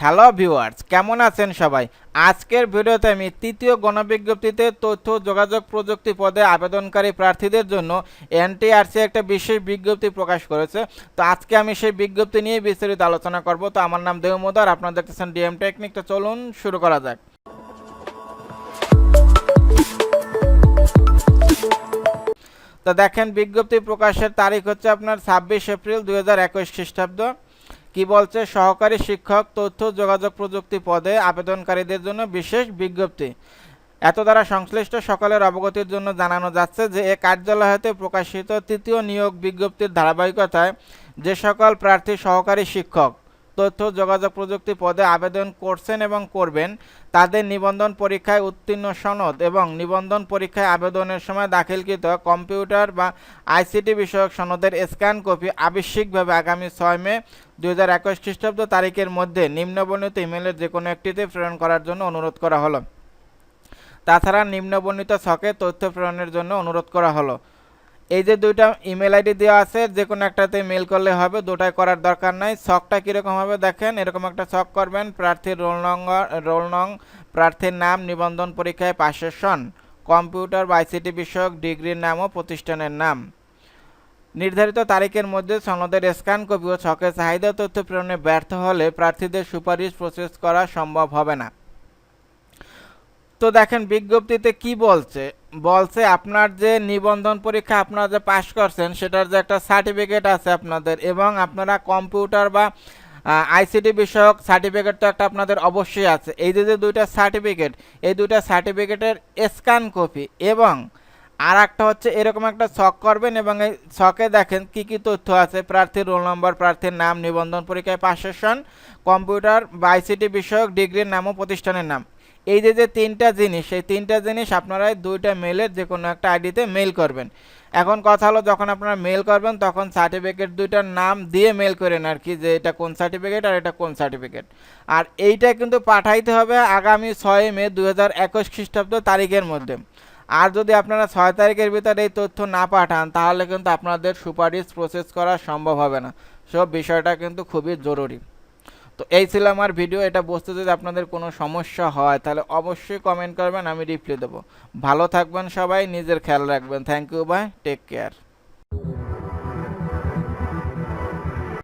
Hello viewers, কেমন আছেন সবাই? আজকের ভিডিওতে আমি তৃতীয় গণবিজ্ঞপ্তিতে তথ্য যোগাযোগ প্রযুক্তি পদে আবেদনকারী প্রার্থীদের জন্য এনটিআরসি একটা বিশেষ বিজ্ঞপ্তি প্রকাশ করেছে। তো আজকে আমি সেই বিজ্ঞপ্তি নিয়ে বিস্তারিত আলোচনা করব। তো আমার নাম দেবমোদার, আপনারা দেখতেছেন ডিএমটেকনিক। তো চলুন শুরু করা যাক। তো দেখেন, বিজ্ঞপ্তি প্রকাশের তারিখ হচ্ছে আপনার 26 এপ্রিল 2021 খ্রিস্টাব্দ। কি বলছে? সহকারী শিক্ষক তথ্য যোগাযোগ প্রযুক্তি পদে আবেদনকারীদের জন্য বিশেষ বিজ্ঞপ্তি। এত দ্বারা সংশ্লিষ্ট সকলের অবগতির জন্য জানানো যাচ্ছে যে এ কার্যালয় হতে প্রকাশিত তৃতীয় নিয়োগ বিজ্ঞপ্তির ধারাবাহিকতায় যে সকল প্রার্থী সহকারী শিক্ষক তথ্য যোগাযোগ প্রযুক্তি পদে আবেদন করছেন এবং করবেন, তাদের নিবন্ধন পরীক্ষায় উত্তীর্ণ সনদ এবং নিবন্ধন পরীক্ষায় আবেদনের সময় দাখিলকৃত কম্পিউটার বা আইসিটি বিষয়ক সনদের স্ক্যান কপি আবশ্যিকভাবে আগামী 6 মে 2021 খ্রিস্টাব্দ তারিখের মধ্যে নিম্নবর্ণিত ইমেলের যে কোনো একটিতে প্রেরণ করার জন্য অনুরোধ করা হলো। তাছাড়া নিম্নবর্ণিত ছকে তথ্য প্রেরণের জন্য অনুরোধ করা হলো। এই যে দুইটা ইমেল আইডি দেওয়া আছে, যে কোনো একটাতে মেল করলে হবে, দুটাই করার দরকার নাই। ছকটা কীরকম হবে দেখেন, এরকম একটা ছক করবেন। প্রার্থীর রোল নং, প্রার্থীর নাম, নিবন্ধন পরীক্ষায় পাশের সন, কম্পিউটার বা আইসিটি বিষয়ক ডিগ্রির নাম ও প্রতিষ্ঠানের নাম। নির্ধারিত তারিখের মধ্যে সনদের স্ক্যান কপি ও ছকে চাহিদা তথ্য প্রেরণে ব্যর্থ হলে প্রার্থীদের সুপারিশ প্রসেস করা সম্ভব হবে না। তো দেখেন বিজ্ঞপ্তিতে কি বলছে আপনার যে নিবন্ধন পরীক্ষা আপনারা যে পাশ করছেন সেটার যে একটা সার্টিফিকেট আছে আপনাদের, এবং আপনারা কম্পিউটার বা আইসিটি বিষয়ক সার্টিফিকেট তো একটা আপনাদের অবশ্যই আছে। এই যে দুইটা সার্টিফিকেট, এই দুইটা সার্টিফিকেটের স্ক্যান কপি, এবং আর একটা হচ্ছে এরকম একটা ছক করবেন, এবং এই ছকে দেখেন কি কি তথ্য আছে: প্রার্থীর রোল নম্বর, প্রার্থীর নাম, নিবন্ধন পরীক্ষায় পাশের সন, কম্পিউটার বা আইসিটি বিষয়ক ডিগ্রির নাম ও প্রতিষ্ঠানের নাম। এই যে তিনটা জিনিস, এই তিনটা জিনিস আপনারা দুইটা মেলের যে কোনো একটা আইডিতে মেল করবেন। এখন কথা হলো, যখন আপনারা মেল করবেন তখন সার্টিফিকেট দুইটার নাম দিয়ে মেল করেন আর কি, যে এটা কোন সার্টিফিকেট আর এটা কোন সার্টিফিকেট। আর এইটা কিন্তু পাঠাইতে হবে আগামী 6 মে 2021 খ্রিস্টাব্দ তারিখের মধ্যে। আর যদি আপনারা 6 তারিখের ভিতরে এই তথ্য না পাঠান তাহলে কিন্তু আপনাদের সুপারিশ প্রসেস করা সম্ভব হবে না। সব বিষয়টা কিন্তু খুবই জরুরি। তো এই ছিল আমার ভিডিও। এটা বুঝতে যদি আপনাদের কোনো সমস্যা হয় তাহলে অবশ্যই কমেন্ট করবেন, আমি রিপ্লাই দেবো। ভালো থাকবেন সবাই, নিজের খেয়াল রাখবেন। Thank you, bye, take care.